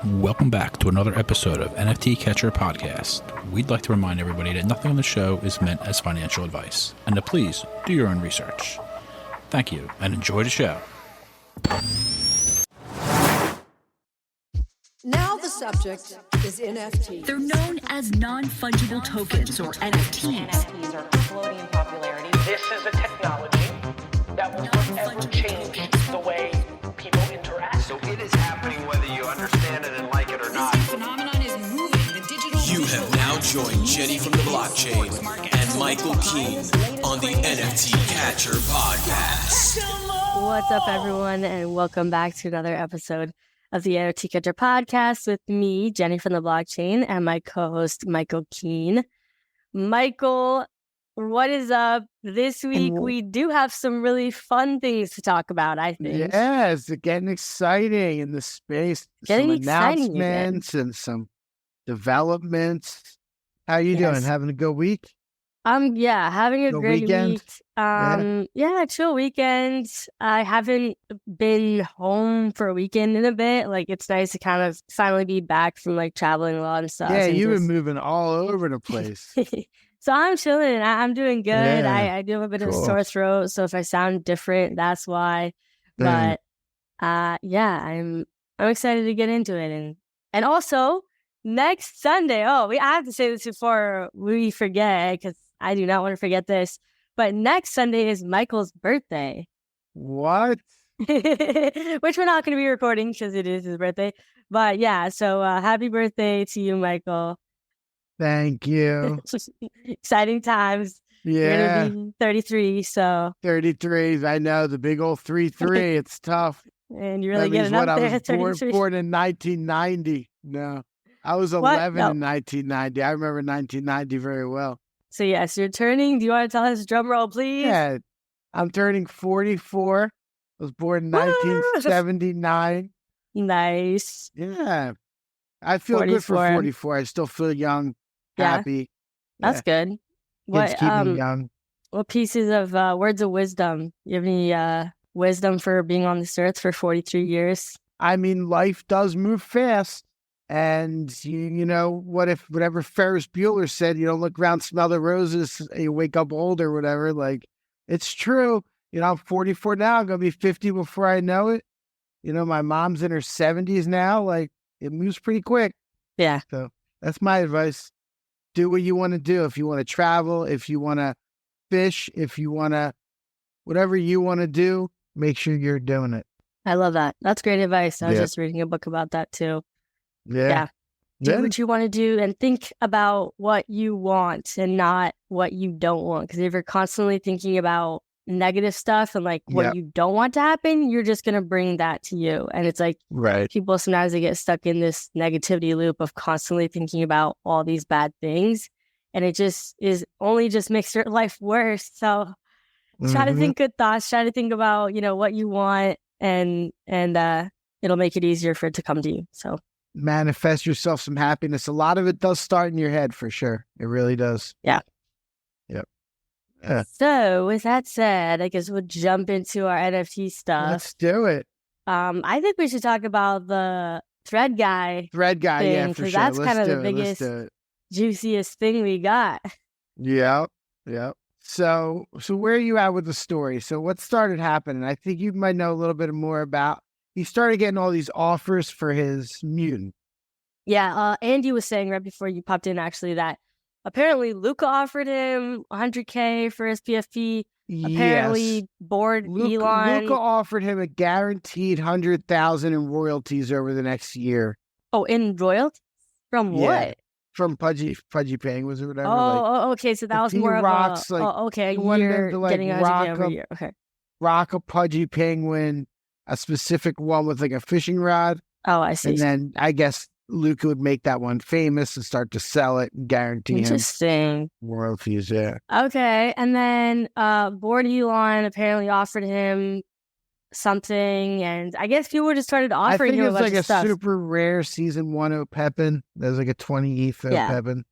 Welcome back to another episode of NFT Catcher Podcast. We'd like to remind everybody that nothing on the show is meant as financial advice, and to please do your own research. Thank you, and enjoy the show. Now the subject is NFTs. They're known as non-fungible tokens, or NFTs. NFTs are exploding in popularity. This is a technology that will forever change the way people interact. So it is happening whether you understand it and like it or not. This phenomenon is moving. The digital. You have now joined Jenny from the blockchain and Michael Keene on the NFT Catcher Podcast. What's up, everyone, and welcome back to another episode of the NFT Catcher Podcast with me, Jenny from the blockchain, and my co-host, Michael Keene. Michael, what is up? This week, we do have some really fun things to talk about, I think. Yeah, it's getting exciting in the space. Some announcements and some developments. How you doing? Having a good week? Yeah, having a great weekend? week. Yeah, chill weekend. I haven't been home for a weekend in a bit. Like, it's nice to kind of finally be back from like traveling a lot and stuff. Yeah, you've been moving all over the place. So I'm chilling. I'm doing good. Yeah, I do have a bit of a sore throat, so if I sound different, that's why. But yeah, I'm excited to get into it, and also next Sunday. I have to say this before we forget, because I do not want to forget this. But next Sunday is Michael's birthday. What? Which we're not going to be recording because it is his birthday. But yeah, so happy birthday to you, Michael. Thank you. Exciting times. Yeah. You're going to be 33, so. 33. I know, the big old 3-3. It's tough. And you're really getting up there I at 33. Born in 1990. No. I was 11 in 1990. I remember 1990 very well. So yes, you're turning. Do you want to tell us, drum roll, please? Yeah. I'm turning 44. I was born in 1979. Nice. Yeah. I feel 44. Good for 44. I still feel young, happy. That's good. Kids keep me young. What pieces of words of wisdom? You have any wisdom for being on this earth for 43 years? I mean, life does move fast. And, you know, whatever Ferris Bueller said, you don't look around, smell the roses, you wake up old or whatever. Like, it's true. You know, I'm 44 now. I'm going to be 50 before I know it. You know, my mom's in her 70s now. Like, it moves pretty quick. Yeah. So that's my advice. Do what you want to do. If you want to travel, if you want to fish, if you want to, whatever you want to do, make sure you're doing it. I love that. That's great advice. I was just reading a book about that too. Yeah. Do what you want to do and think about what you want and not what you don't want. Because if you're constantly thinking about negative stuff and like what you don't want to happen, you're just going to bring that to you. And it's like people sometimes they get stuck in this negativity loop of constantly thinking about all these bad things. And it just makes your life worse. So try to think good thoughts, try to think about, you know, what you want and it'll make it easier for it to come to you. So manifest yourself some happiness. A lot of it does start in your head for sure. It really does. Yeah. Yep. So with that said, I guess we'll jump into our NFT stuff. Let's do it. I think we should talk about the Thread Guy. Yeah, for sure. That's kind of the biggest, juiciest thing we got. Yeah. So where are you at with the story? So what started happening? I think you might know a little bit more about. He started getting all these offers for his mutant. Yeah, Andy was saying right before you popped in, actually, that apparently Luca offered him $100K for his PFP. Apparently, Elon. Luca offered him a guaranteed $100,000 in royalties over the next year. Oh, in royalties? From what? From Pudgy Penguins or whatever. Okay. So that was more of rocks, a like, a year, to, like, getting $100K every year. Okay. Rock a Pudgy Penguin, a specific one with like a fishing rod. Oh, I see. And then I guess Luca would make that one famous and start to sell it and guarantee him royalties. Yeah. Okay. And then Bored Elon apparently offered him something, and I guess people just started offering him a bunch of stuff. I think it's like a super rare season 1 Opepen. There's like a 20 ETH Opepen.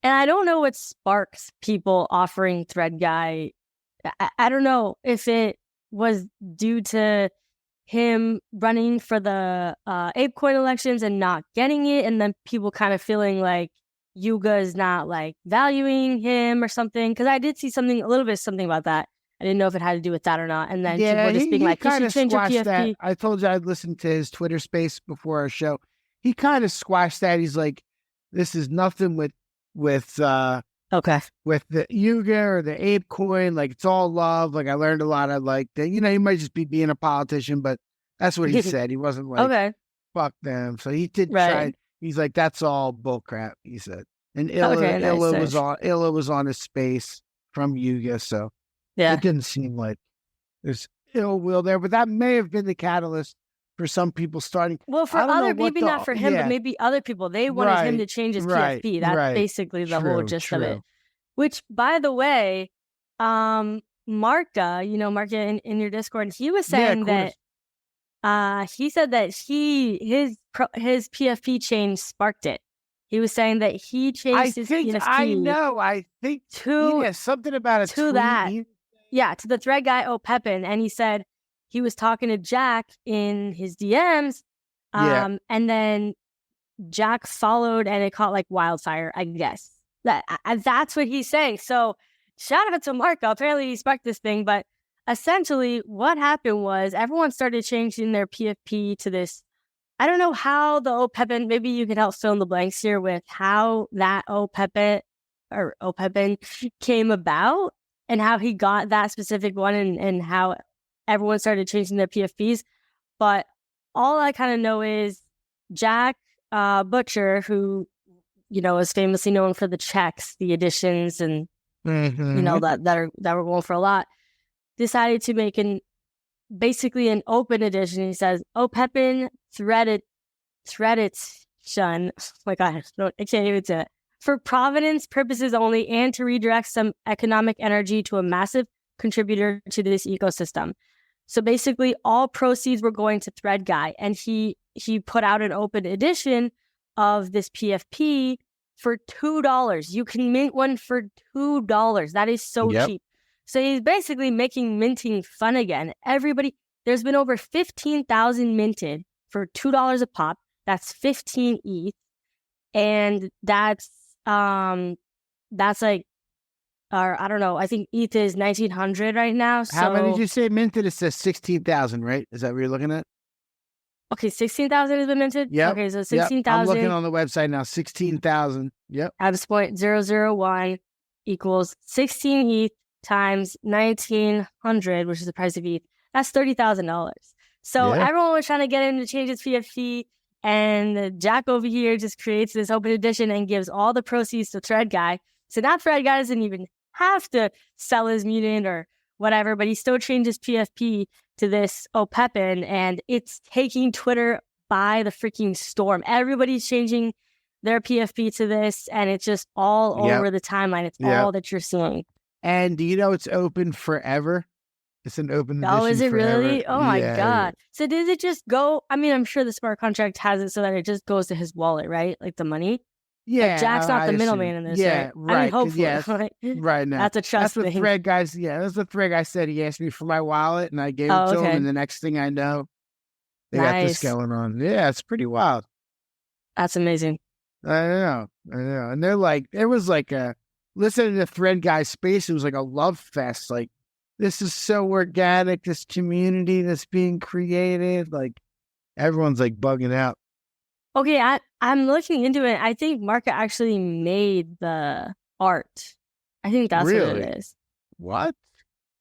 And I don't know what sparks people offering Thread Guy. I don't know if it was due to him running for the ApeCoin elections and not getting it, and then people kind of feeling like Yuga is not like valuing him or something. Because I did see something about that. I didn't know if it had to do with that or not. And then people were just being like, you should change your PFP. That. I told you I'd listened to his Twitter space before our show. He kind of squashed that. He's like, this is nothing with the Yuga or the ApeCoin. Like, it's all love. Like, I learned a lot. I liked it. You know, he might just be being a politician, but that's what he said. He wasn't like, fuck them. So he did try. He's like, that's all bullcrap, he said. And Illa was on his space from Yuga, so it didn't seem like there's ill will there. But that may have been the catalyst for some people starting. Well, for maybe not for him, but maybe other people. They wanted him to change his PFP. That's basically the whole gist of it. Which, by the way, Marka, in your Discord, he was saying that he said that his PFP change sparked it. He was saying that he changed his PFP. I think something about it to that. Yeah, to the thread guy Opepen, and he said he was talking to Jack in his DMs, and then Jack followed, and it caught like wildfire. I guess that's what he's saying. So shout out to Marco. Apparently, he sparked this thing, but essentially, what happened was everyone started changing their PFP to this. I don't know how the Opepen, maybe you can help fill in the blanks here with how that Opepen came about and how he got that specific one and how everyone started changing their PFPs. But all I kind of know is Jack Butcher, who, is famously known for the checks, the editions, and, that were going for a lot, decided to make basically an open edition. He says, Opepen Threadition. Oh my God, I can't even say it. For provenance purposes only and to redirect some economic energy to a massive contributor to this ecosystem. So basically all proceeds were going to Thread Guy, and he put out an open edition of this PFP for $2. You can mint one for $2. That is so cheap. So he's basically making minting fun again. There's been over 15,000 minted for $2 a pop. That's 15 ETH. And that's like, I don't know. I think ETH is 1,900 right now. So... How many did you say minted? It says 16,000, right? Is that what you're looking at? Okay, 16,000 has been minted? Yeah. Okay, so 16,000. I'm looking on the website now. 16,000. Yep. Times 0.001 equals 16 ETH times 1,900, which is the price of ETH. That's $30,000. So everyone was trying to get him to change his PFP, and Jack over here just creates this open edition and gives all the proceeds to Thread Guy. So now Thread Guy doesn't even have to sell his mutant or whatever, but he still changes PFP to this Opepen, and it's taking Twitter by the freaking storm. Everybody's changing their PFP to this, and it's just all over the timeline. It's all that you're seeing. And do you know it's open forever? It's an open edition. Oh, is it forever. really? Oh my God. So does it just go? I mean, I'm sure the smart contract has it so that it just goes to his wallet, right? Like the money? Yeah. Like Jack's not the middleman in this, right? Right. I mean, hopefully. Yes, right now. That's a trust thing. That's what Thread guys, that's what Thread guy said. He asked me for my wallet, and I gave it to him, and the next thing I know, they got this going on. Yeah, it's pretty wild. That's amazing. I know. And they're like, it was like listening to Thread Guy Space, it was like a love fest. Like, this is so organic, this community that's being created. Like, everyone's like bugging out. Okay, I'm looking into it. I think Marka actually made the art. I think that's what it is. What?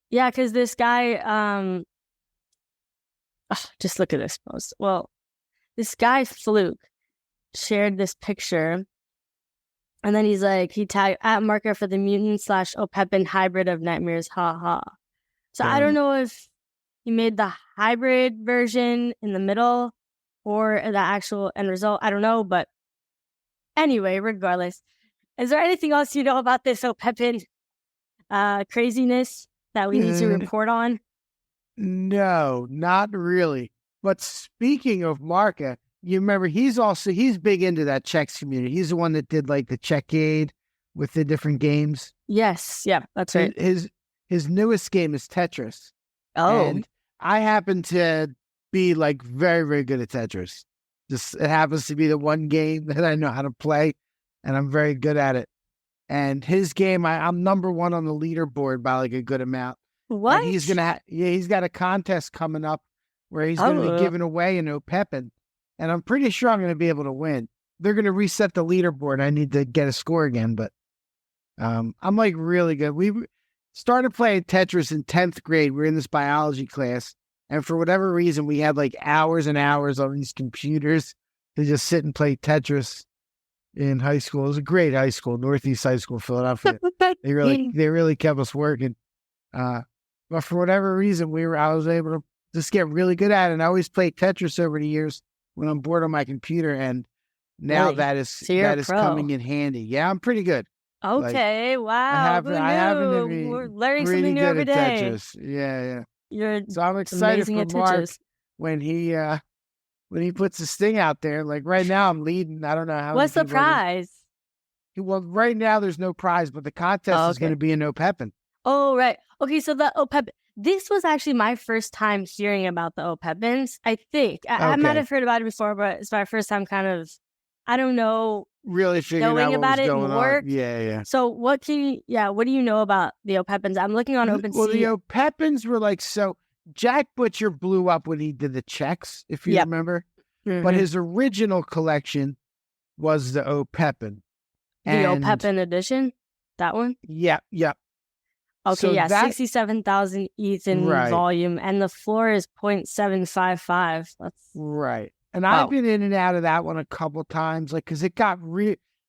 Yeah, because this guy, just look at this post. Well, this guy Fluke shared this picture, and then he's like, he tagged at Marka for the mutant / Opepen hybrid of nightmares, haha. So I don't know if he made the hybrid version in the middle or the actual end result. I don't know, but anyway, regardless, is there anything else you know about this Opepen craziness that we need to report on? No, not really. But speaking of Marka, you remember he's big into that checks community. He's the one that did like the Checkade with the different games. Yes, yeah, that's right. His newest game is Tetris. Oh, and I happen to be like very, very good at Tetris. Just it happens to be the one game that I know how to play, and I'm very good at it. And his game, I'm number one on the leaderboard by like a good amount. What? And he's gonna, he's got a contest coming up where he's going to be giving away an Opepen, and I'm pretty sure I'm going to be able to win. They're going to reset the leaderboard. I need to get a score again, but I'm like really good. We started playing Tetris in 10th grade. We were in this biology class, and for whatever reason, we had like hours and hours on these computers to just sit and play Tetris in high school. It was a great high school, Northeast High School, Philadelphia. They really kept us working. But for whatever reason, I was able to just get really good at it. And I always played Tetris over the years when I'm bored on my computer. And now Really? that is coming in handy. Yeah, I'm pretty good. Okay, wow. I happen to be We're learning pretty something new good every at day. Tetris. Yeah. You're So I'm excited amazing for at Mark Tetris. when he puts his thing out there. Like right now, I'm leading. I don't know how. What's the many people are prize? Well, right now there's no prize, but the contest is going to be an Opepen. Oh, right. Okay, so the Opepen. This was actually my first time hearing about the Opepens, I think. I might have heard about it before, but it's my first time kind of, I don't know, really figuring knowing out what about was it going more. on. Yeah. So what do you know about the Opepens? I'm looking on OpenSea. Well, the Opepens were like, so Jack Butcher blew up when he did the checks, if you remember. Mm-hmm. But his original collection was the Opepen. The Opepen edition? That one? Yeah. Okay, So yeah, that- 67,000 ETH in Right. volume, and the floor is 0.755. That's Right. And Wow. I've been in and out of that one a couple times, like, because it got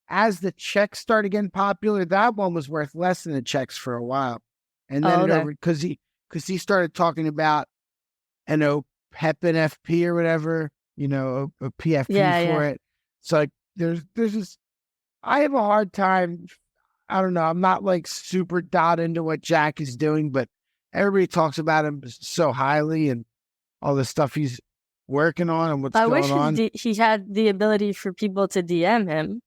as the checks started getting popular, that one was worth less than the checks for a while. And then because he started talking about an Opepen FP or whatever, a PFP for it. So like, there's this, I have a hard time. I don't know. I'm not like super dot into what Jack is doing, but everybody talks about him so highly and all the stuff he's working on and what's going on. I wish he had the ability for people to DM him.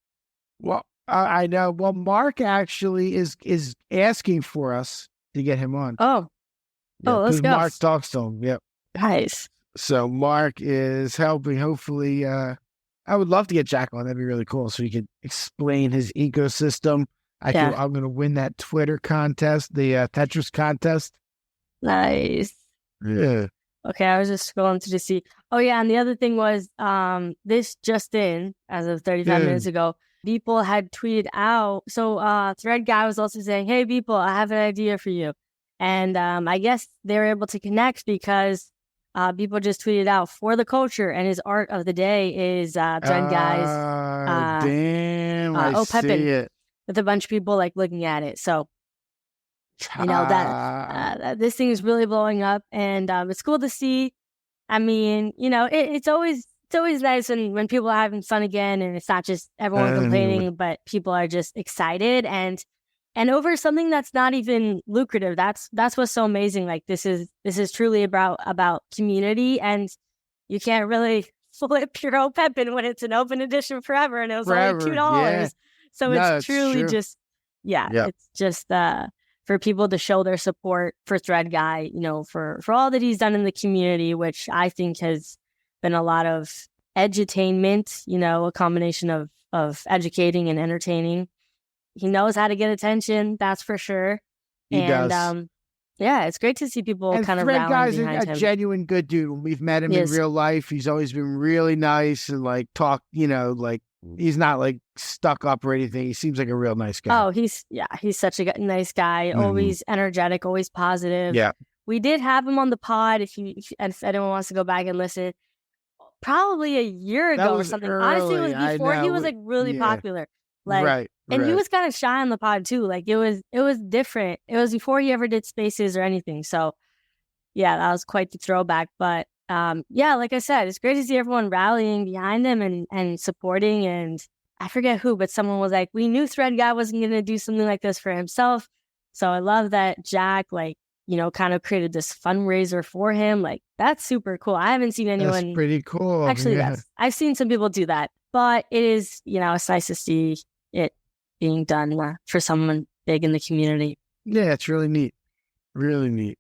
Well, I know. Well, Mark actually is asking for us to get him on. Oh, let's go. Mark talks to him. Yep. Nice. So Mark is helping. Hopefully, I would love to get Jack on. That'd be really cool. So he could explain his ecosystem. I'm going to win that Twitter contest, the Tetris contest. Nice. Yeah. Okay, I was just scrolling to see. Oh, yeah, and the other thing was this just in, as of 35 minutes ago, Beeple had tweeted out. So Thread Guy was also saying, hey, Beeple, I have an idea for you. And I guess they were able to connect because Beeple just tweeted out for the culture, and his art of the day is Thread Guy's damn, I Opepen, see it. with a bunch of people like looking at it. So that this thing is really blowing up, and it's cool to see. I mean, it's always nice when people are having fun again, and it's not just everyone complaining, but people are just excited and over something that's not even lucrative. That's what's so amazing. Like this is truly about community, and you can't really flip your Opepen when it's an open edition forever, and it was only $2. Yeah. So it's truly true. just it's just for people to show their support for Thread Guy, for all that he's done in the community, which I think has been a lot of edutainment, a combination of educating and entertaining. He knows how to get attention, that's for sure. He does. It's great to see people and kind of Thread rallying Guy's behind a him. genuine good dude. When we've met him in real life, he's always been really nice and like talk, like he's not like stuck up or anything. He seems like a real nice guy. Oh, he's such a nice guy. Always energetic, always positive. Yeah. We did have him on the pod. If anyone wants to go back and listen, probably a year ago or something. Honestly, it was before he was like really popular. Like, right. And he was kind of shy on the pod too. Like it was different. It was before he ever did spaces or anything. So yeah, that was quite the throwback. But like I said, it's great to see everyone rallying behind him and supporting. And I forget who, but someone was like, we knew Thread Guy wasn't going to do something like this for himself. So I love that Jack, kind of created this fundraiser for him. Like, that's super cool. I haven't seen anyone. That's pretty cool. Actually, I've seen some people do that. But it is, it's nice to see it being done for someone big in the community. Yeah, it's really neat. Really neat.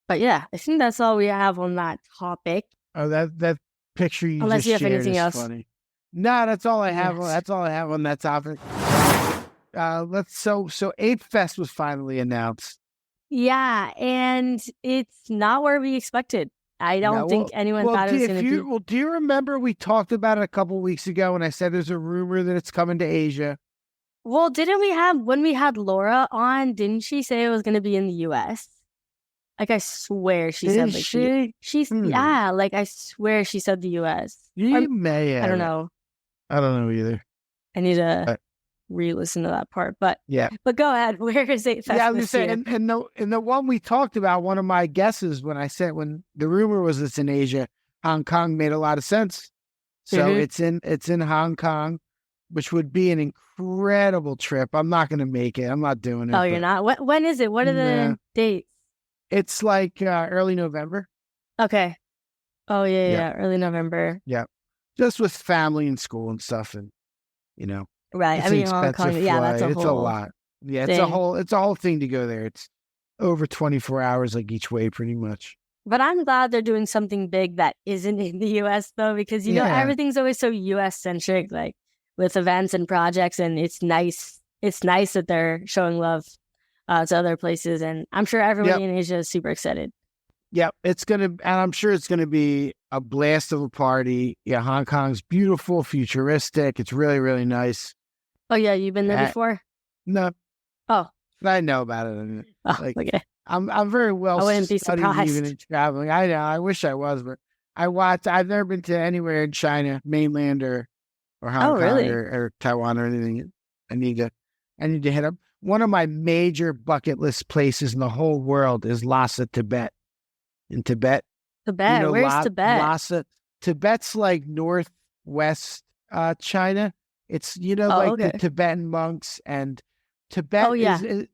But yeah, I think that's all we have on that topic. Oh, that picture you Unless just you have shared anything is else. funny. No, that's all I have. Yes. That's all I have on that topic. So ApeFest was finally announced. Yeah, and it's not where we expected. I don't No, think anyone thought it was going to be. Well, do you remember we talked about it a couple weeks ago when I said there's a rumor that it's coming to Asia? Well, didn't we have, when we had Laura on, didn't she say it was going to be in the US? Like, I swear she said, like, she's, yeah, like, I swear she said the US. You may have. I don't know. I don't know either. I need to re-listen to that part, but yeah. But go ahead. Where is ApeFest? Yeah, I was saying, and the one we talked about, one of my guesses when the rumor was it's in Asia, Hong Kong made a lot of sense. So it's in Hong Kong, which would be an incredible trip. I'm not going to make it. I'm not doing it. Oh, you're not? When is it? What are the dates? It's like early November. Okay. Oh, yeah. Early November. Yeah. Just with family and school and stuff. And, right. I mean, Hong Kong. Yeah, that's it's a lot. Yeah, it's a whole thing to go there. It's over 24 hours like each way pretty much. But I'm glad they're doing something big that isn't in the US though, because you know everything's always so US centric, like with events and projects, and it's nice that they're showing love to other places, and I'm sure everybody in Asia is super excited. Yep, and I'm sure it's gonna be a blast of a party. Yeah, Hong Kong's beautiful, futuristic. It's really, really nice. Oh yeah, you've been there before? No. Oh. But I know about it. Okay. I'm very well I wouldn't be surprised. Even in traveling. I know, I wish I was, but I've never been to anywhere in China, mainland or Hong Kong or Taiwan or anything. I need to hit up. One of my major bucket list places in the whole world is Lhasa, Tibet. In Tibet. Tibet? Where's Tibet? Lhasa. Tibet's like northwest China. It's, the Tibetan monks, and Tibet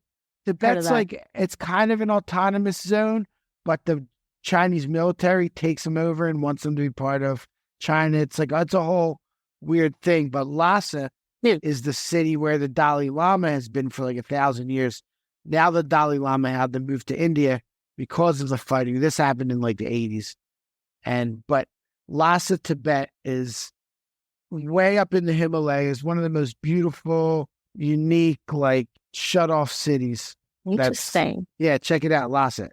Tibet's like, it's kind of an autonomous zone, but the Chinese military takes them over and wants them to be part of China. It's like, it's a whole weird thing. But Lhasa is the city where the Dalai Lama has been for like 1,000 years. Now the Dalai Lama had to move to India because of the fighting. This happened in like the 80s. But Lhasa, Tibet is way up in the Himalayas, one of the most beautiful, unique, like shut off cities. Interesting. Check it out, Lhasa.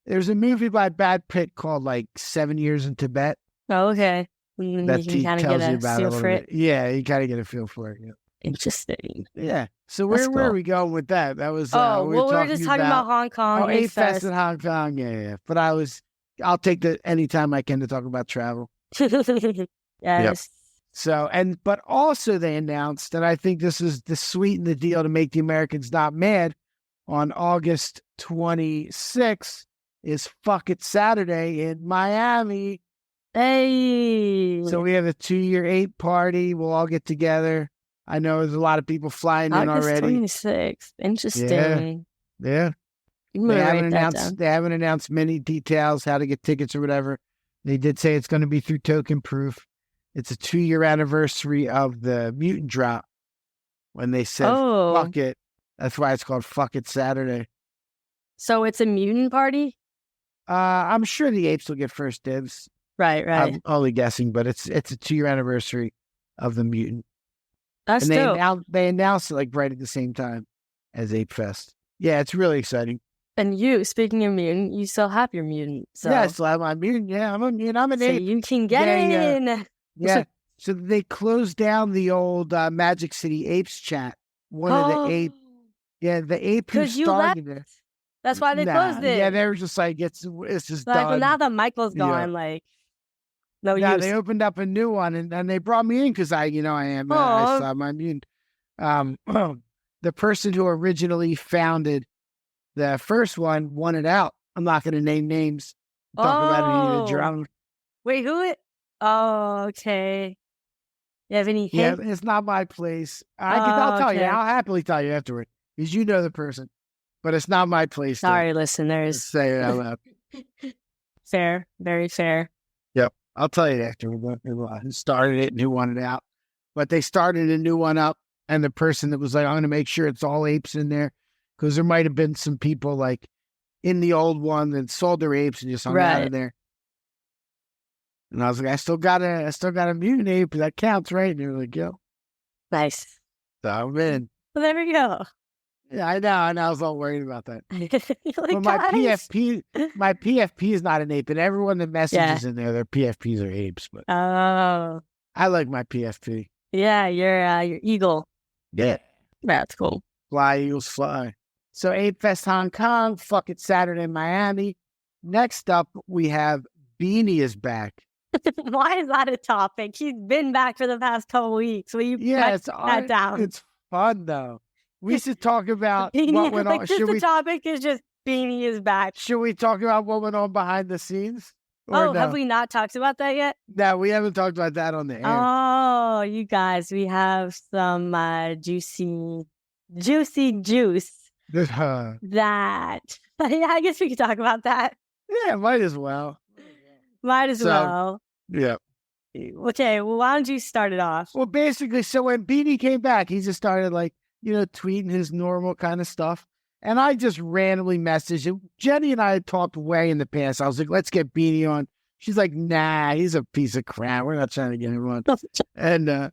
There's a movie by Brad Pitt called like 7 Years in Tibet. Oh, okay. That you can kind of get a feel for it. Yeah, you kind of get a feel for it. Yeah. Interesting. Yeah. So where are we going with that? That was we were just talking about Hong Kong. Oh, ApeFest in Hong Kong. Yeah. But I'll take anytime I can to talk about travel. Yes. Yep. So, but also they announced, and I think this is the sweeten the deal to make the Americans not mad, on August 26th is Fuck It Saturday in Miami. Hey. So we have a 2-year Ape party. We'll all get together. I know there's a lot of people flying in already. August 26th. Interesting. Yeah. They haven't announced many details, how to get tickets or whatever. They did say it's going to be through token proof. It's a 2-year anniversary of the mutant drop when they said, fuck it. That's why it's called Fuck It Saturday. So it's a mutant party? I'm sure the apes will get first dibs. Right. I'm only guessing, but it's a 2-year anniversary of the mutant. That's dope. They announced it like right at the same time as ApeFest. Yeah, it's really exciting. And you, speaking of mutant, you still have your mutant. So. Yeah, I still have my mutant. Yeah, I'm a mutant. I'm an ape. So you can get in. Yeah. So they closed down the old Magic City Apes chat. One of the ape. Yeah, the ape who started it. That's why they closed it. Yeah, they were just like, it's just like, done. well, now that Michael's gone, no use. They opened up a new one, and they brought me in because I am. I saw my mutant. The person who originally founded the first one won it out. I'm not going to name names. Talk about it in the drama. Wait, who it? Oh, okay. You have any hints? Yeah, it's not my place. I'll tell you. I'll happily tell you afterward, because you know the person. But it's not my place. Sorry, listeners. Say it out loud. Fair. Very fair. Yep. I'll tell you afterward who started it and who won it out. But they started a new one up, and the person that was like, I'm going to make sure it's all apes in there, because there might have been some people like in the old one that sold their apes and just hung out in there. And I was like, I still got a mutant ape. That counts, right? And they were like, yo. Nice. So I'm in. Well, there we go. Yeah, I know. And I was all worried about that. You're like, But my guys. PFP is not an ape. And everyone that messages in there, their PFPs are apes. But Oh. I like my PFP. Yeah, your eagle. Yeah. That's cool. Fly, Eagles, fly. So ApeFest Hong Kong, fuck it, Saturday, Miami. Next up, we have Beanie is back. Why is that a topic? He's been back for the past couple weeks. Will you cut that down? It's fun, though. We should talk about Beanie, what went on. The topic is just Beanie is back. Should we talk about what went on behind the scenes? Or no? Have we not talked about that yet? No, we haven't talked about that on the air. Oh, you guys, we have some juicy juice that, yeah, I guess we could talk about that. Yeah, might as well. Well. Yeah. Okay, well, why don't you start it off? Well, basically, so when Beanie came back, he just started tweeting his normal kind of stuff. And I just randomly messaged him. Jenny and I had talked way in the past. I was like, let's get Beanie on. She's like, nah, he's a piece of crap. We're not trying to get him on. And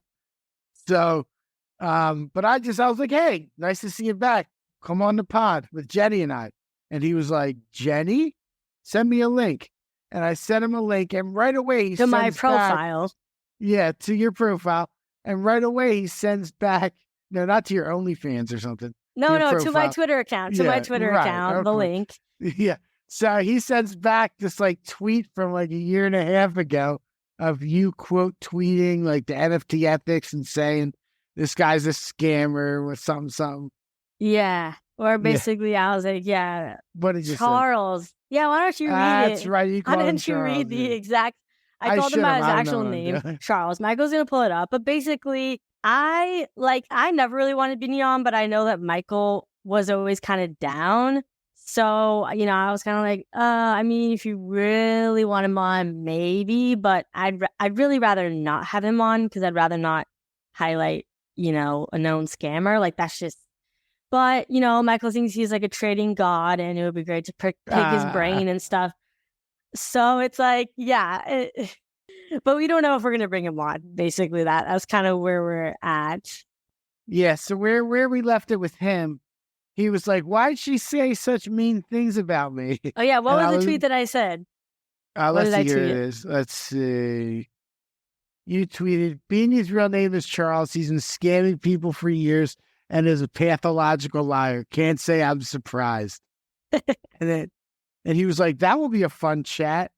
but I was like, hey, nice to see you back. Come on the pod with Jenny and I. And he was like, Jenny, send me a link. And I sent him a link. And right away, he to my sends profile. Back, yeah, to your profile. And right away, he sends back, no, not to your OnlyFans or something. No, to my Twitter account. To my Twitter account, okay. The link. Yeah. So he sends back this tweet from a year and a half ago of you quote tweeting the NFT ethics and saying this guy's a scammer with something. Yeah. Or basically I was like, yeah. What did you Charles. say? Yeah, why don't you read it? That's right. Why didn't you read the exact? I called him by his actual name, Charles. Michael's going to pull it up. But basically, I never really wanted Beanie on, but I know that Michael was always kind of down. So, I was kind of like, I mean, if you really want him on, maybe, but I'd really rather not have him on because I'd rather not highlight, a known scammer. That's just, but, Michael thinks he's a trading god and it would be great to pick his brain and stuff. So it's yeah, but we don't know if we're going to bring him on. Basically, that's kind of where we're at. Yeah. So where we left it with him, he was like, "Why'd she say such mean things about me?" Oh yeah, what was the tweet that I said? Let's see. Here it is. Let's see. You tweeted, "Beanie's real name is Charles. He's been scamming people for years and is a pathological liar. Can't say I'm surprised." And he was like, "That will be a fun chat."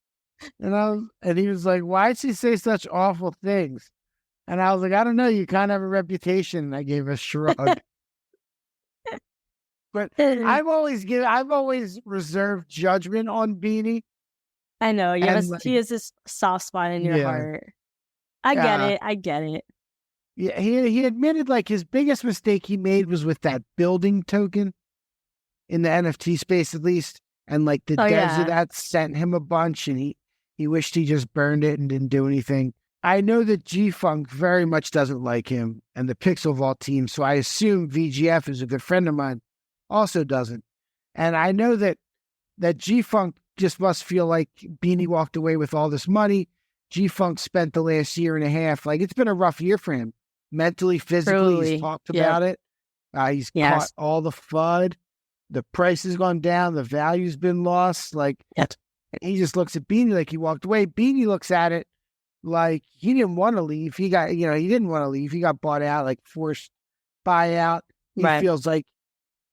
And he was like, "Why'd she say such awful things?" And I was like, "I don't know. You kind of have a reputation." And I gave a shrug. But I've always reserved judgment on Beanie. I know. He has this soft spot in your heart. I get it. Yeah, he admitted he biggest mistake he made was with that building token in the NFT space, at least. And the devs of that sent him a bunch, and he wished he just burned it and didn't do anything. I know that G-Funk very much doesn't like him and the Pixel Vault team, so I assume VGF is a good friend of mine. Also doesn't. And I know that G-Funk just must feel like Beanie walked away with all this money. G-Funk spent the last year and a half. It's been a rough year for him. Mentally, physically, Truly. He's talked about it. He's caught all the FUD. The price has gone down. The value's been lost. And he just looks at Beanie like he walked away. Beanie looks at it like he didn't want to leave. He didn't want to leave. He got bought out, forced buyout. He feels like,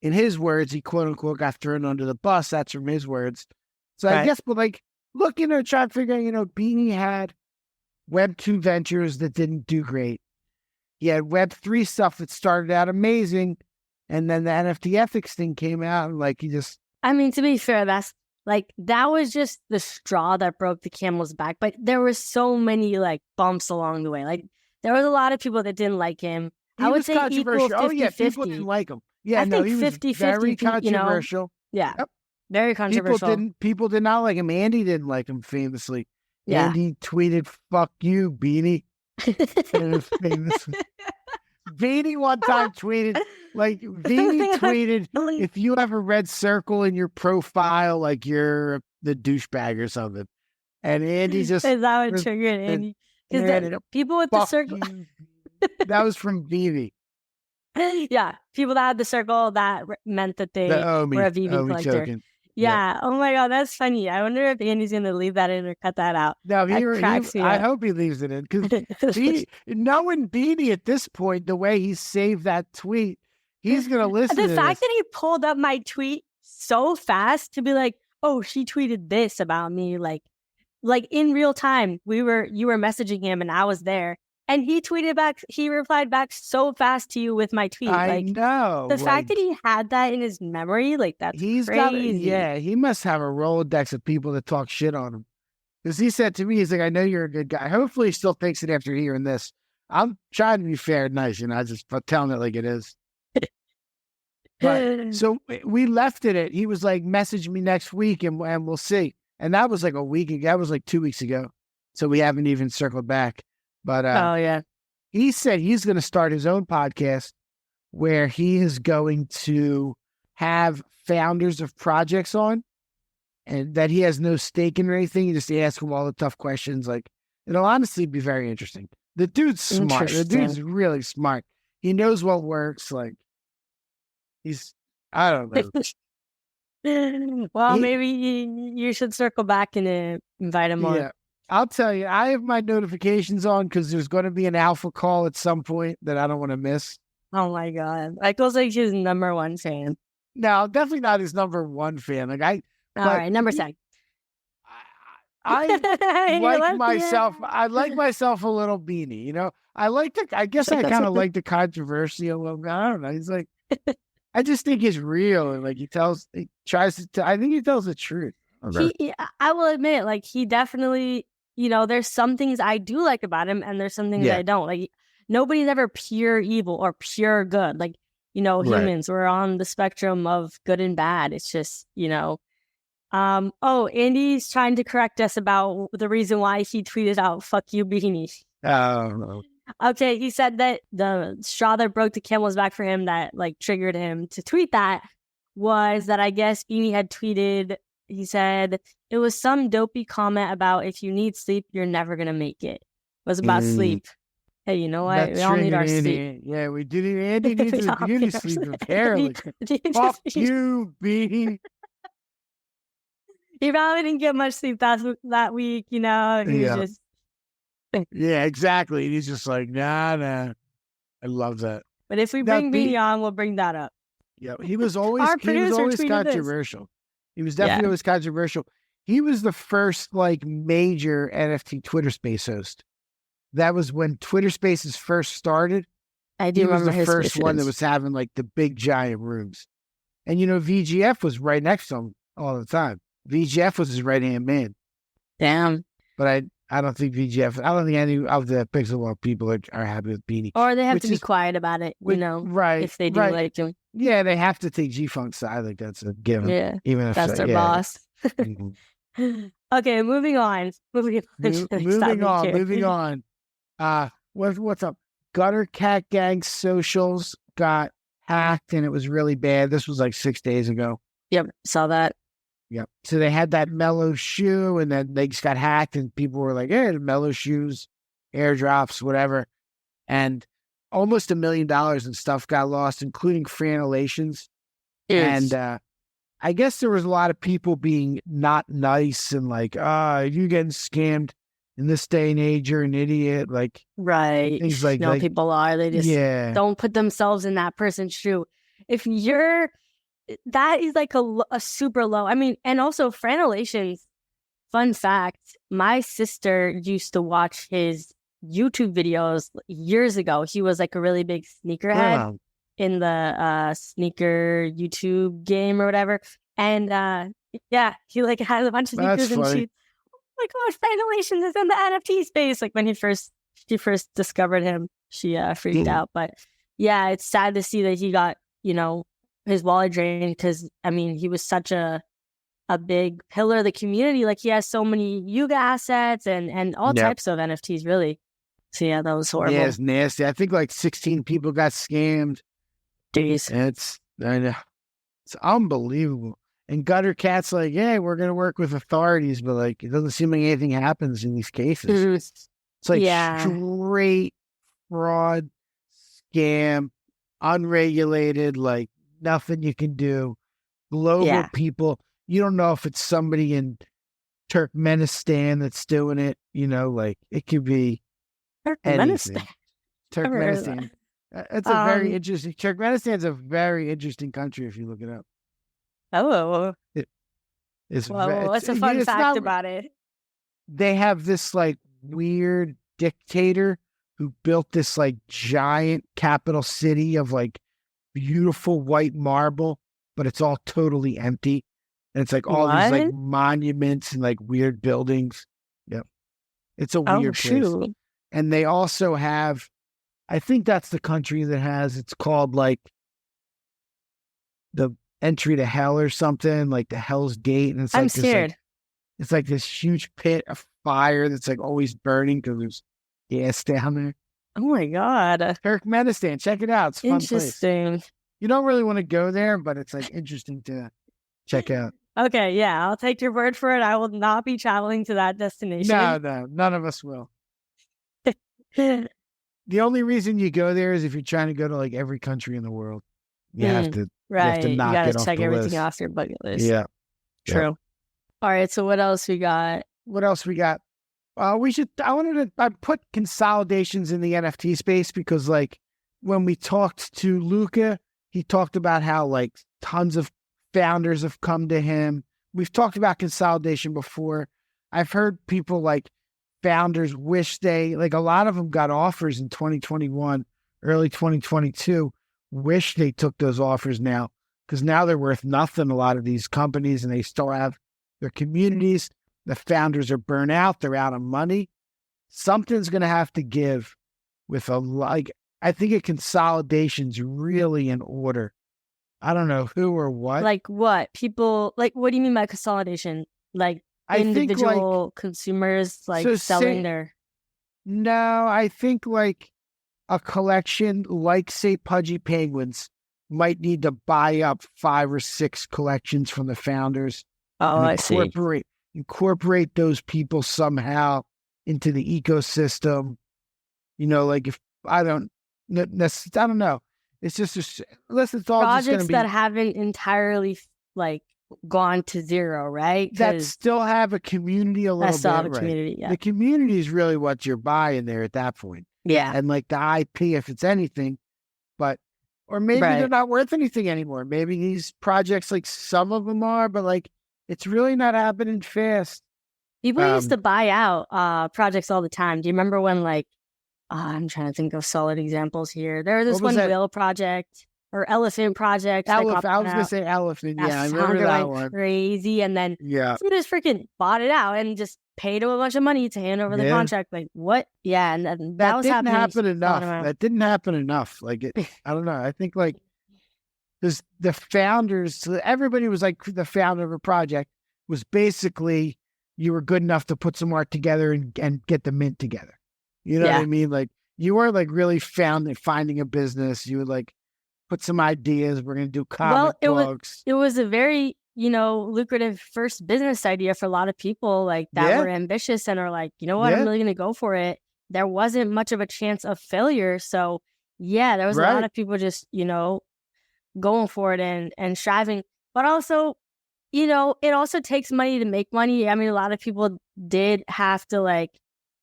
in his words, he quote unquote got thrown under the bus. That's from his words. So I guess, but looking to try to figure out, Beanie had Web 2 ventures that didn't do great. He had Web 3 stuff that started out amazing. And then the NFT ethics thing came out and he just. I mean, to be fair, that's that was just the straw that broke the camel's back. But there were so many bumps along the way. There was a lot of people that didn't like him. I would say equal 50-50. People didn't like him. Yeah, I think he was 50-50, very controversial. Yeah, yep. Very controversial. People did not like him. Andy didn't like him famously. Yeah. Andy tweeted, "Fuck you, Beanie." Beanie one time tweeted, Beanie tweeted, "If you have a red circle in your profile, you're the douchebag or something." And Andy just Is that what triggered Andy? Because people with the fuck circle, you. That was from Beanie. yeah, people that had the circle that meant that they The Omi, were a VV Omi collector. token. Yeah. Oh my god, that's funny. I wonder if Andy's gonna leave that in or cut that out. No, That cracks me I up. hope he leaves it in because knowing Beanie at this point, the way he saved that tweet, he's gonna listen. The to fact this. that he pulled up my tweet so fast to be like, "Oh, she tweeted this about me," like in real time. You were messaging him, and I was there, and he tweeted back. He replied back so fast to you with my tweet. I know the fact that he had that in his memory, like that's he's crazy. yeah, he must have a Rolodex of people that talk shit on him. Because he said to me, he's like, "I know you're a good guy." Hopefully, he still thinks it after hearing this. I'm trying to be fair and nice, I just telling it like it is. But so we left it. He was like, "Message me next week, and we'll see." And that was like a week ago. That was like 2 weeks ago. So we haven't even circled back. But oh yeah, he said he's going to start his own podcast where he is going to have founders of projects on, and that he has no stake in or anything. You just ask him all the tough questions. Like, it'll honestly be very interesting. The dude's smart. The dude's really smart. He knows what works. Like, I don't know. Well, maybe you should circle back and invite him on. Yeah, I'll tell you, I have my notifications on because there's going to be an alpha call at some point that I don't want to miss. Oh my god, Michael's like his number one fan. No, definitely not his number one fan. Like all right, number 10. I like myself. I like myself a little Beanie. I guess I kind of like the controversy a little. I don't know. He's like, I just think he's real, and like he tries to. I think he tells the truth. I will admit, like he definitely, there's some things I do like about him, and there's some things I don't. Like nobody's ever pure evil or pure good. Like humans, we're on the spectrum of good and bad. It's just Andy's trying to correct us about the reason why he tweeted out "fuck you, Beanie." Oh no. Okay, he said that the straw that broke the camel's back for him that like triggered him to tweet that was that I guess Beanie had tweeted. He said it was some dopey comment about if you need sleep, you're never gonna make it. It was about sleep. Hey, you know what? We all need our sleep. Yeah, we do. Andy needs his beauty sleep apparently. Fuck you, Beanie. He probably didn't get much sleep that week. He was just. Yeah, exactly. He's just like, nah. I love that. But if we bring Beanie on, we'll bring that up. Yeah, he was always controversial. He was definitely always controversial. He was the first like major NFT Twitter Space host. That was when Twitter Spaces first started. I do remember he was the first spaces. one that was having like the big giant rooms. And VGF was right next to him all the time. VGF was his right-hand man. Damn. But I don't think VGF, I don't think any of the Pixel World people are happy with Beanie. Or they have to be quiet about it, right? If they do like him. Yeah, they have to take G-Funk's side. Like that's a given. Yeah, even if that's their boss. Mm-hmm. Okay, moving on. Moving on. What's up? Gutter Cat Gang socials got hacked, and it was really bad. This was like 6 days ago. Yep, saw that. Yep. So they had that Mellow shoe, and then they just got hacked, and people were like, "Hey, the Mellow shoes, airdrops, whatever," and almost $1 million in stuff got lost, including Consolidations. Yes. And I guess there was a lot of people being not nice and like, you're getting scammed in this day and age. You're an idiot. Like, right. Things like people are. They just don't put themselves in that person's shoe. If that is like a super low. I mean, and also Consolidations. Fun fact: my sister used to watch his YouTube videos years ago. He was like a really big sneakerhead in the sneaker YouTube game or whatever. And he like had a bunch of sneakers and she, oh my gosh, Consolidations is in the NFT space. Like when she first discovered him, she freaked out. But yeah, it's sad to see that he got, his wallet drained because I mean he was such a big pillar of the community. Like he has so many Yuga assets and all types of NFTs really. So yeah, that was horrible. Yeah, it's nasty. I think like 16 people got scammed. Jeez. It's unbelievable. And Gutter Cat's like, yeah, we're going to work with authorities, but like, it doesn't seem like anything happens in these cases. It's like straight fraud, scam, unregulated, like nothing you can do. Global people. You don't know if it's somebody in Turkmenistan that's doing it. You know, like it could be anything. Turkmenistan. It's a very interesting. Turkmenistan's a very interesting country if you look it up. Oh, what's a fun fact about it? They have this like weird dictator who built this like giant capital city of like beautiful white marble, but it's all totally empty. And it's like all these like monuments and like weird buildings. Yep. It's a weird place. And they also have, I think that's the country that has, it's called like the entry to hell or something, like the Hell's Gate. And it's like, I'm scared. It's like this huge pit of fire that's like always burning because there's gas down there. Oh my God. Turkmenistan. Check it out. It's a fun place. Interesting. You don't really want to go there, but it's like interesting to check out. Okay, yeah, I'll take your word for it. I will not be traveling to that destination. No, none of us will. The only reason you go there is if you're trying to go to like every country in the world. You have to, right. You knock gotta it check off everything list. off your bucket list. Yeah. True. Yeah. All right, so what else we got? I wanted to put consolidations in the NFT space because like when we talked to Luca, he talked about how like tons of founders have come to him. We've talked about consolidation before. I've heard people like founders wish they, like a lot of them got offers in 2021, early 2022, wish they took those offers now because now they're worth nothing, a lot of these companies, and they still have their communities. The founders are burnt out. They're out of money. Something's going to have to give with I think a consolidation's really in order. I don't know who or what. Like what? People, like, what do you mean by consolidation? Like individual consumers, like selling their... No, I think like a collection like, say, Pudgy Penguins might need to buy up 5 or 6 collections from the founders. Oh, I see. Incorporate those people somehow into the ecosystem. You know, like if I don't know. It's just unless it's all projects just gonna be, that haven't entirely like gone to zero, right? That still have a community a little bit. Still have a community, yeah. The community is really what you're buying there at that point. Yeah. And like the IP, if it's anything, or maybe they're not worth anything anymore. Maybe these projects, like some of them are, but like it's really not happening fast. People used to buy out projects all the time. Do you remember when like, I'm trying to think of solid examples here. There was this one whale project or elephant project. I was going to say elephant. Yeah, I remember that one. Crazy. And then somebody just freaking bought it out and just paid him a bunch of money to hand over the contract. Like, what? Yeah. And that was didn't happen enough. That didn't happen enough. Like, I don't know. I think like, because the founders, everybody was like the founder of a project was basically you were good enough to put some art together and get the mint together. You know what I mean? Like you weren't like really finding a business. You would like put some ideas. We're going to do comic books. It was a very, lucrative first business idea for a lot of people like that were ambitious and are like, you know what, I'm really going to go for it. There wasn't much of a chance of failure. So there was a lot of people just, going for it and striving. But also, it also takes money to make money. I mean, a lot of people did have to like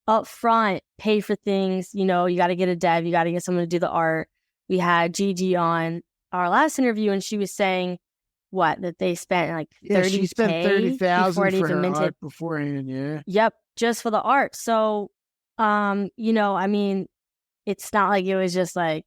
up front pay for things. You got to get a dev, you got to get someone to do the art. We had Gigi on our last interview and she was saying that they spent like 30K. She spent $30,000 for her minted. art beforehand. Yep, just for the art. So I mean, it's not like it was just like,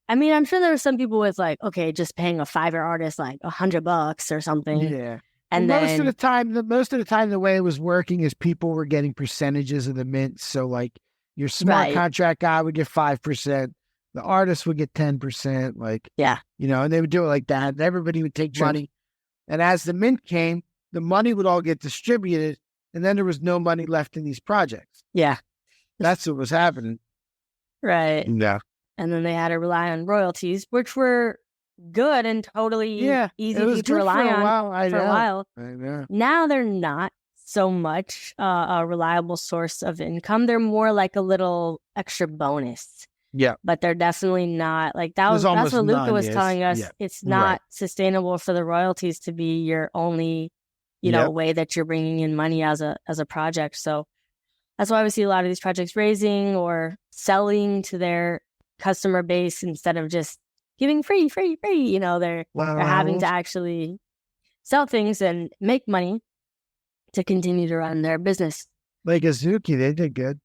I mean, I'm sure there were some people with like, okay, just paying a Fiverr artist like $100 or something. Yeah. And most of the time, the way it was working is people were getting percentages of the mint. So like your smart contract guy would get 5%, the artist would get 10%. Like, and they would do it like that. And everybody would take money. And as the mint came, the money would all get distributed. And then there was no money left in these projects. Yeah. That's what was happening. Right. Yeah. And then they had to rely on royalties, which were good and totally easy it was to rely for a on while. I know. Now they're not so much a reliable source of income. They're more like a little extra bonus. Yeah. But they're definitely not like There's that's what Luca none, was telling us. yeah. It's not sustainable for the royalties to be your only, way that you're bringing in money as a project. So that's why we see a lot of these projects raising or selling to their customer base instead of just giving free. They're having to actually sell things and make money to continue to run their business. Like Azuki, they did good.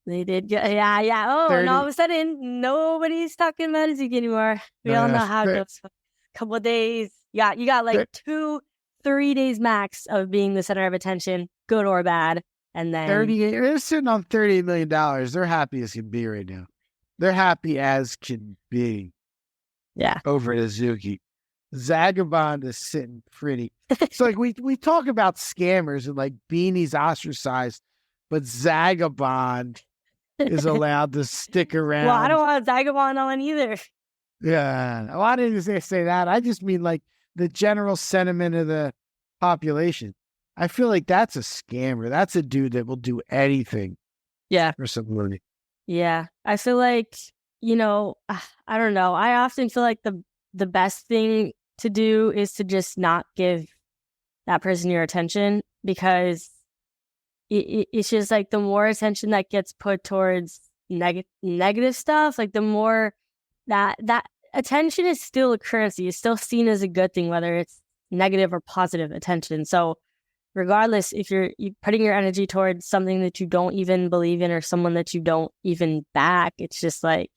They did good. Yeah. Oh, 30. and all of a sudden, nobody's talking about Azuki anymore. We all know how it goes. A couple of days. Yeah, you got like 2-3 days max of being the center of attention, good or bad. And then they're sitting on $38 million. They're happy as can be right now. They're happy as can be. Yeah. Over at Azuki. Zagabond is sitting pretty. So like we talk about scammers and like Beanie's ostracized, but Zagabond is allowed to stick around. Well, I don't want Zagabond on either. Yeah. Well, I didn't say that. I just mean like the general sentiment of the population. I feel like that's a scammer. That's a dude that will do anything. Yeah. For some money. Yeah. I feel like, I don't know. I often feel like the best thing to do is to just not give that person your attention, because it's just like the more attention that gets put towards negative stuff, like the more that attention is still a currency. It's still seen as a good thing, whether it's negative or positive attention. So regardless, if you're putting your energy towards something that you don't even believe in or someone that you don't even back, it's just like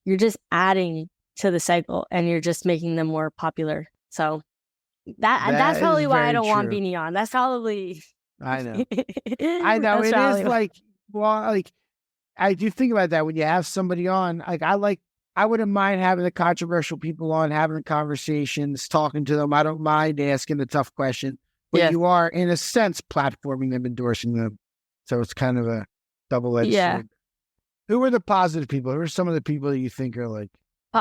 you're just adding to the cycle and you're just making them more popular. So that's probably why I don't want Beanie on. That's probably... I know. I know. It is like, I do think about that when you have somebody on. I wouldn't mind having the controversial people on, having conversations, talking to them. I don't mind asking the tough question, but you are, in a sense, platforming them, endorsing them. So it's kind of a double-edged sword. Who are the positive people? Who are some of the people that you think are like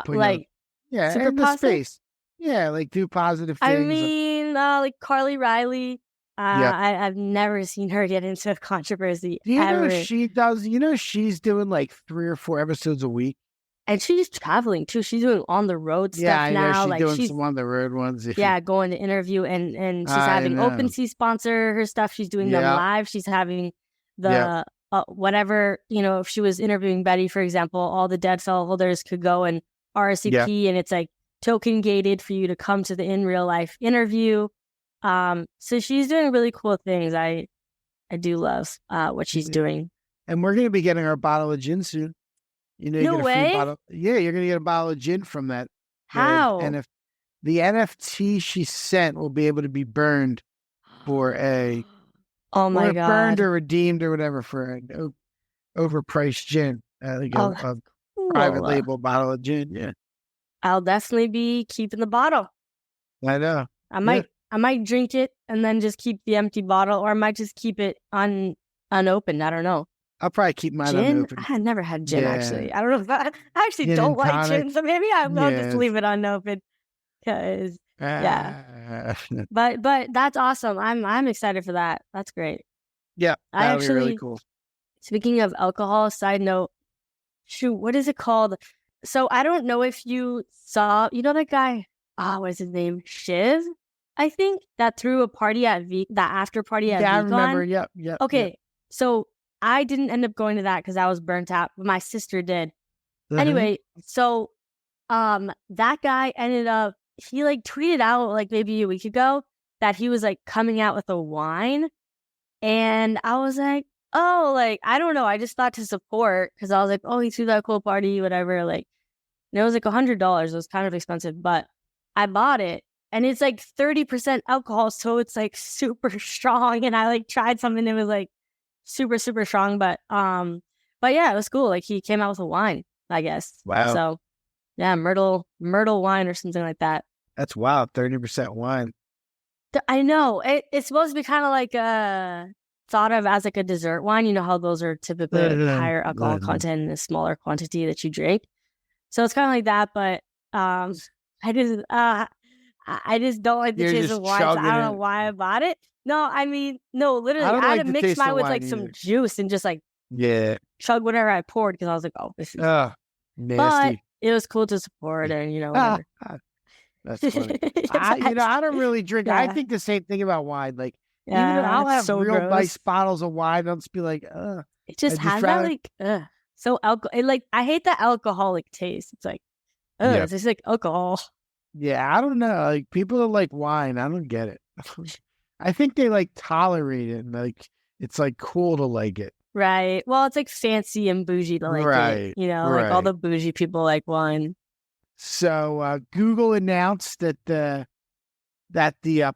super in the positive? space? Yeah, like do positive things. I mean, like Carly Riley. I've never seen her get into controversy. Do you know she does? She's doing like 3 or 4 episodes a week, and she's traveling too. She's doing on the road stuff I know. now. She's doing some on the road ones. Going to interview and she's having OpenSea sponsor her stuff. She's doing them live. She's having the whatever, if she was interviewing Betty, for example, all the dead file holders could go and RSVP, and it's like token gated for you to come to the in real life interview. So she's doing really cool things. I do love what she's doing. And we're going to be getting our bottle of gin soon. You no get way. You're going to get a bottle of gin from that. How? And if the NFT she sent will be able to be burned for a burned or redeemed or whatever for an overpriced gin. A private label bottle of gin. Yeah. I'll definitely be keeping the bottle. I know. I might drink it and then just keep the empty bottle, or I might just keep it unopened. I don't know. I'll probably keep mine gin? unopened. I had never had gin, actually. I don't know if I actually don't like gin, so maybe I'll just leave it unopened. Because, But that's awesome. I'm excited for that. That's great. Yeah, that'll be really cool. Speaking of alcohol, side note, what is it called? So I don't know if you saw, that guy, what is his name? Shiv? I think that threw a party at that after party at VCon. I remember. Yep. Okay, so I didn't end up going to that because I was burnt out, but my sister did. Anyway, so that guy ended up, he like tweeted out like maybe a week ago that he was like coming out with a wine, and I was like, oh, like I don't know, I just thought to support because I was like, oh, he threw that cool party, whatever. Like, and it was like $100. It was kind of expensive, but I bought it. And it's like 30% alcohol, so it's like super strong. And I like tried something that was like super, super strong. But yeah, it was cool. Like he came out with a wine, I guess. Wow. So yeah, Myrtle wine or something like that. That's wild. 30% wine. I know. It's supposed to be kind of like thought of as like a dessert wine. You know how those are typically higher alcohol content in a smaller quantity that you drink. So it's kind of like that, but I just don't like the You're taste just of wine. So I chugging don't know it. why I bought it. No, I mean, no, literally, I don't I had like to the mix taste mine of with wine like some either. juice and just like Yeah. chug whatever I poured because I was like, oh, this is. Ugh. But Nasty. it was cool to support and whatever. That's funny. I don't really drink. I Yeah. think the same thing about wine. Like, even Yeah, if I'll it's have so real gross. nice bottles of wine, I'll just be like, ugh. It just I'd has that rather- like so alcohol. Like I hate the alcoholic taste. It's like, Yep. it's just like alcohol. Yeah, I don't know. Like, people that like wine, I don't get it. I think they like tolerate it, and like it's like cool to like it. Right. Well, it's like fancy and bougie to like Right, it. Like all right. the bougie people like wine. So Google announced that the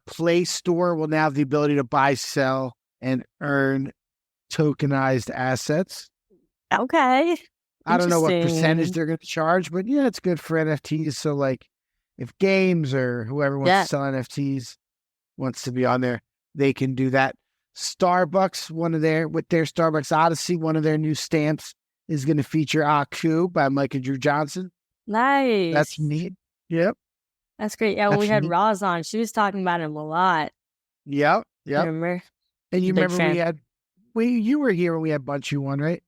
Play Store will now have the ability to buy, sell, and earn tokenized assets. Okay. I don't know what percentage Interesting. they're going to charge, but yeah, it's good for NFTs. So like, if games or whoever wants Yeah. to sell NFTs wants to be on there, they can do that. Starbucks, with their Starbucks Odyssey, one of their new stamps is going to feature Aku by Mike and Drew Johnson. Nice. That's neat. Yep. That's great. Yeah, when we That's had neat. Roz on, she was talking about him a lot. Yep. Remember? And you Big remember fan. you were here when we had Bunchu on, right?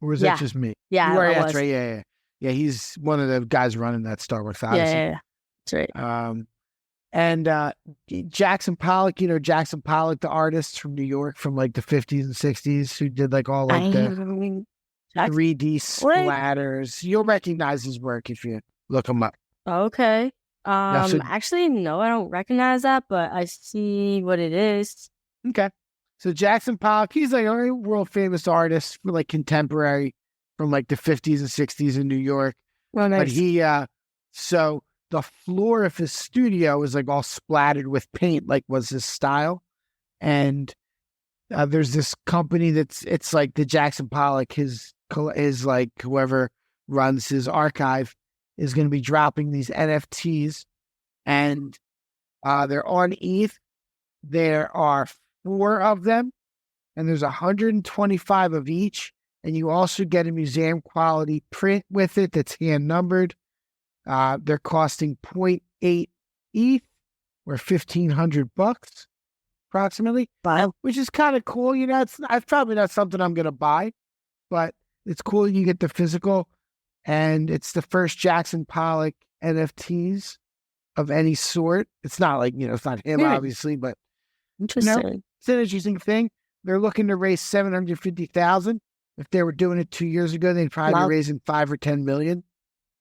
Or was Yeah. that just me? Yeah, You were, I that's was. right. Yeah. Yeah, he's one of the guys running that Starbucks Odyssey. Yeah. That's right. And Jackson Pollock, Jackson Pollock, the artist from New York from like the 50s and 60s who did like all like the 3D splatters. You'll recognize his work if you look him up. Okay. so- Actually, no, I don't recognize that, but I see what it is. Okay. So Jackson Pollock, he's like a world famous artist for like contemporary from like the 50s and 60s in New York. Well, nice. But he, so the floor of his studio is like all splattered with paint, like was his style. And there's this company it's like the Jackson Pollock, his like whoever runs his archive is going to be dropping these NFTs, and they're on ETH. There are 4 of them, and there's 125 of each. And you also get a museum quality print with it that's hand numbered. They're costing 0.8 ETH or $1,500 approximately, which is kind of cool. It's probably not something I'm going to buy, but it's cool. You get the physical, and it's the first Jackson Pollock NFTs of any sort. It's not like, it's not him, obviously, but Interesting. it's an interesting thing. They're looking to raise $750,000. If they were doing it 2 years ago, they'd probably be raising 5 or 10 million.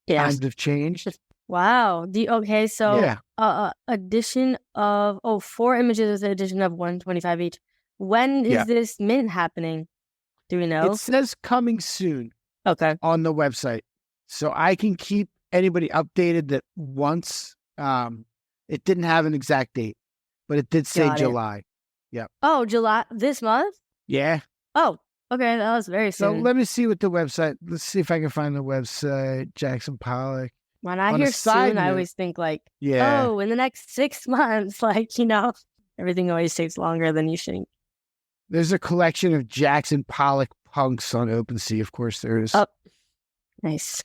Yeah. Times have changed. Wow. Okay, so Yeah. addition of 4 images with an addition of 125 each. When is this mint happening? Do we know? It says coming soon. Okay. On the website. So I can keep anybody updated that once. It didn't have an exact date, but it did say Got it. July. Yep. Oh, July this month? Yeah. Oh, okay. That was very So soon. let me see what the website. Let's see if I can find the website. Jackson Pollock. When I on a hear side soon, I note- always think like, Yeah. oh, in the next 6 months, everything always takes longer than you think. There's a collection of Jackson Pollock punks on OpenSea. Of course, there is. Oh, nice.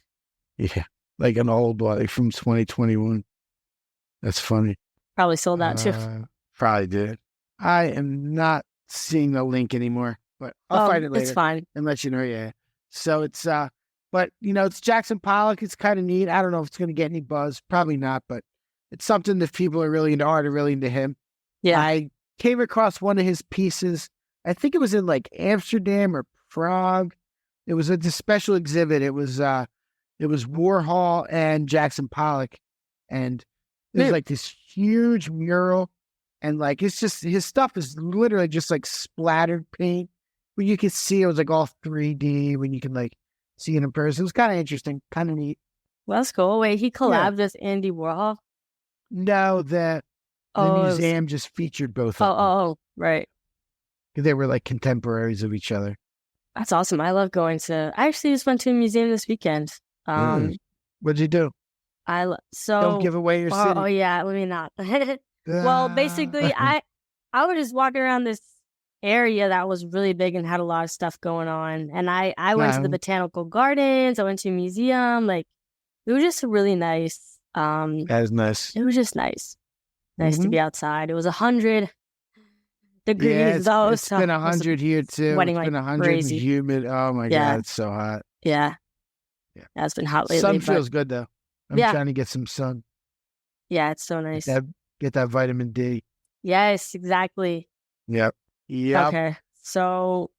Yeah, like an old one, like from 2021. That's funny. Probably sold out too. Probably did. I am not seeing the link anymore, but I'll find it later. It's fine. And let you know. Yeah. So it's but it's Jackson Pollock. It's kind of neat. I don't know if it's going to get any buzz. Probably not, but it's something that people are really into art, are really into him. Yeah. I came across one of his pieces. I think it was in like Amsterdam or Prague. It was a special exhibit. It was Warhol and Jackson Pollock, and there's like this huge mural, and like it's just his stuff is literally just like splattered paint. But you can see it was like all 3D when you can like see it in person. It was kind of interesting, kind of neat. Well, that's cool. Wait, he collabed with Andy Warhol? No, the museum just featured both of them. Oh, right. They were like contemporaries of each other. That's awesome. I love going to. I actually just went to a museum this weekend. What'd you do? Don't give away your city. Oh yeah, let me not. Well, basically, I was just walking around this area that was really big and had a lot of stuff going on, and I went to the botanical gardens. I went to a museum. Like, it was just really nice. That is nice. It was just nice. Nice to be outside. It was 100 degrees Yeah, though. it's been 100 here too. sweating It's been like 100 crazy. and humid. Oh my Yeah. God, it's so hot. Yeah. Yeah. It's been hot lately. Sun but feels good though. I'm Yeah. trying to get some sun. yeah, it's so nice. Get that vitamin D. Yes, exactly. Yep. Yep. Okay. So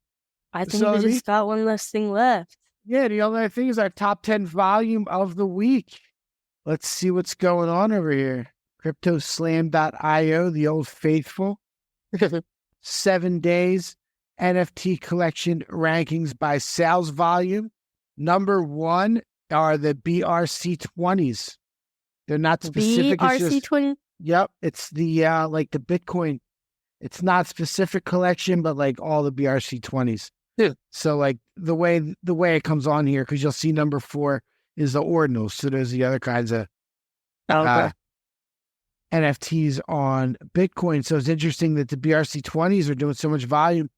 I think So we just got one less thing left. Yeah, the only thing is our top 10 volume of the week. Let's see what's going on over here. CryptoSlam.io, the old faithful. 7 days NFT collection rankings by sales volume. Number 1 are the BRC20s. They're not specific. BRC20? Yep. It's the like the Bitcoin. It's not specific collection, but like all the BRC20s. Yeah. So like the way it comes on here, because you'll see number 4 is the ordinals. So there's the other kinds of NFTs on Bitcoin. So it's interesting that the BRC20s are doing so much volume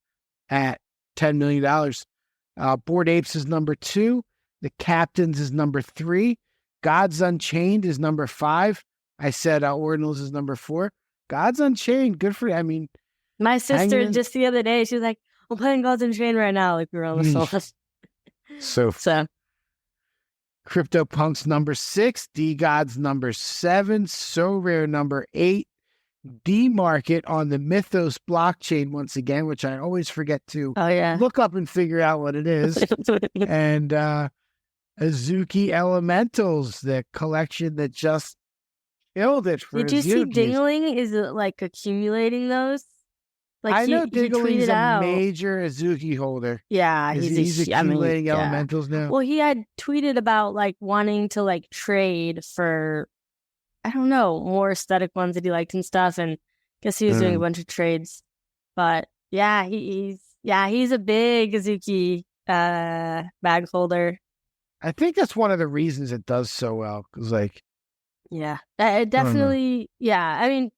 at $10 million. Bored Apes is number 2. The Captains is number 3. Gods Unchained is number 5. I said Ordinals is number 4. Gods Unchained, good for you. I mean, my sister just the other day, she was like, I'm playing Gods Unchained right now. Like we were on the sofa. So CryptoPunks number 6, D-Gods number 7, So Rare number 8, D-Market on the Mythos blockchain once again, which I always forget to look up and figure out what it is. And Azuki Elementals, the collection that just killed it for Did you see Azukis. Dingling? Is it like accumulating those? Like I know he Dingling's tweeted a out. major Azuki holder. Yeah, He's accumulating elementals now. Well, he had tweeted about like wanting to like trade for, I don't know, more aesthetic ones that he liked and stuff. And I guess he was doing a bunch of trades. But yeah, he's a big Azuki bag holder. I think that's one of the reasons it does so well. Because like, yeah, it definitely. Yeah, I mean.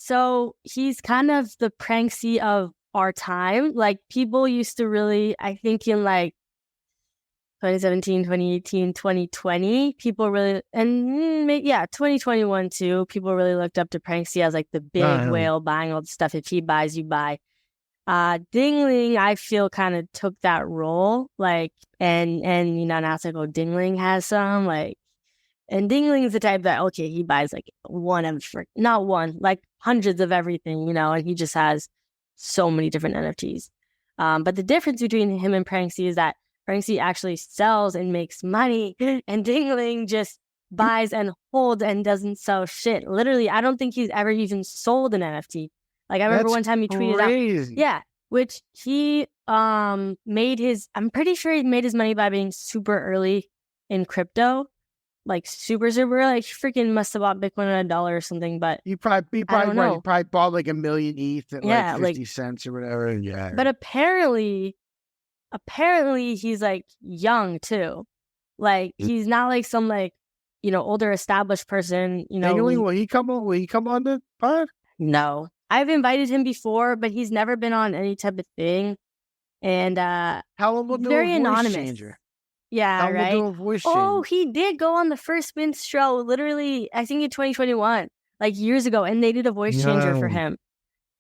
So he's kind of the Pranksy of our time. Like people used to really, I think in like 2017, 2018, 2020, people really, and 2021 too, people really looked up to Pranksy as like the big whale buying all the stuff. If he buys, you buy. Dingling, I feel kind of took that role. Like, and you know, now it's like, oh, Dingling has some like, and Dingling is the type that, okay, he buys like not one, like hundreds of everything, you know, and he just has so many different NFTs. But the difference between him and Pranksy is that Pranksy actually sells and makes money, and Dingling just buys and holds and doesn't sell shit. Literally, I don't think he's ever even sold an NFT. Like I remember one time he tweeted out, which he made his, I'm pretty sure he made his money by being super early in crypto. Like super, like freaking must have bought Bitcoin at $1 or something. But he probably bought like 1 million ETH at like 50 cents or whatever. Yeah. But apparently he's like young too. Like he's not like some like, you know, older established person. You know, will he come on the pod? No, I've invited him before, but he's never been on any type of thing. And how long will do very a voice anonymous. Changer? Yeah, right. Do a voice oh, changer? He did go on the first minstrel, literally, I think in 2021, like years ago, and they did a voice changer for him.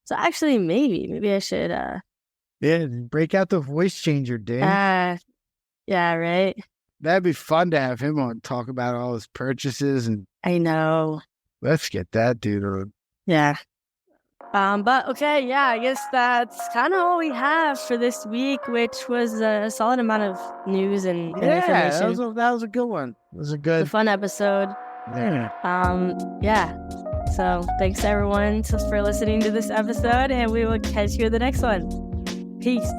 So actually, maybe I should. Break out the voice changer, Dan. Yeah, right. That'd be fun to have him on, talk about all his purchases, and I know. Let's get that dude on. Yeah. But okay, yeah, I guess that's kind of all we have for this week, which was a solid amount of news and information. That was a good one. It was a fun episode. Yeah. So thanks everyone for listening to this episode, and we will catch you in the next one. Peace.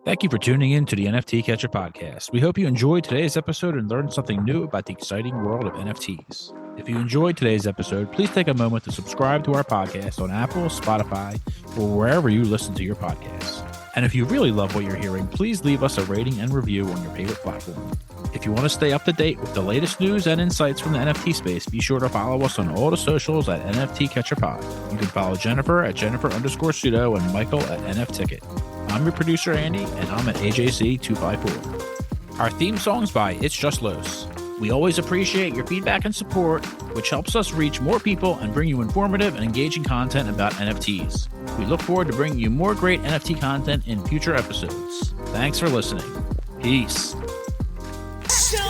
Thank you for tuning in to the NFT Catcher Podcast. We hope you enjoyed today's episode and learned something new about the exciting world of NFTs. If you enjoyed today's episode, please take a moment to subscribe to our podcast on Apple, Spotify, or wherever you listen to your podcasts. And if you really love what you're hearing, please leave us a rating and review on your favorite platform. If you want to stay up to date with the latest news and insights from the NFT space, be sure to follow us on all the socials at NFT Catcher Pod. You can follow Jennifer at Jennifer_pseudo and Michael at NFTicket. I'm your producer, Andy, and I'm at AJC254. Our theme song's by It's Just Los. We always appreciate your feedback and support, which helps us reach more people and bring you informative and engaging content about NFTs. We look forward to bringing you more great NFT content in future episodes. Thanks for listening. Peace. Show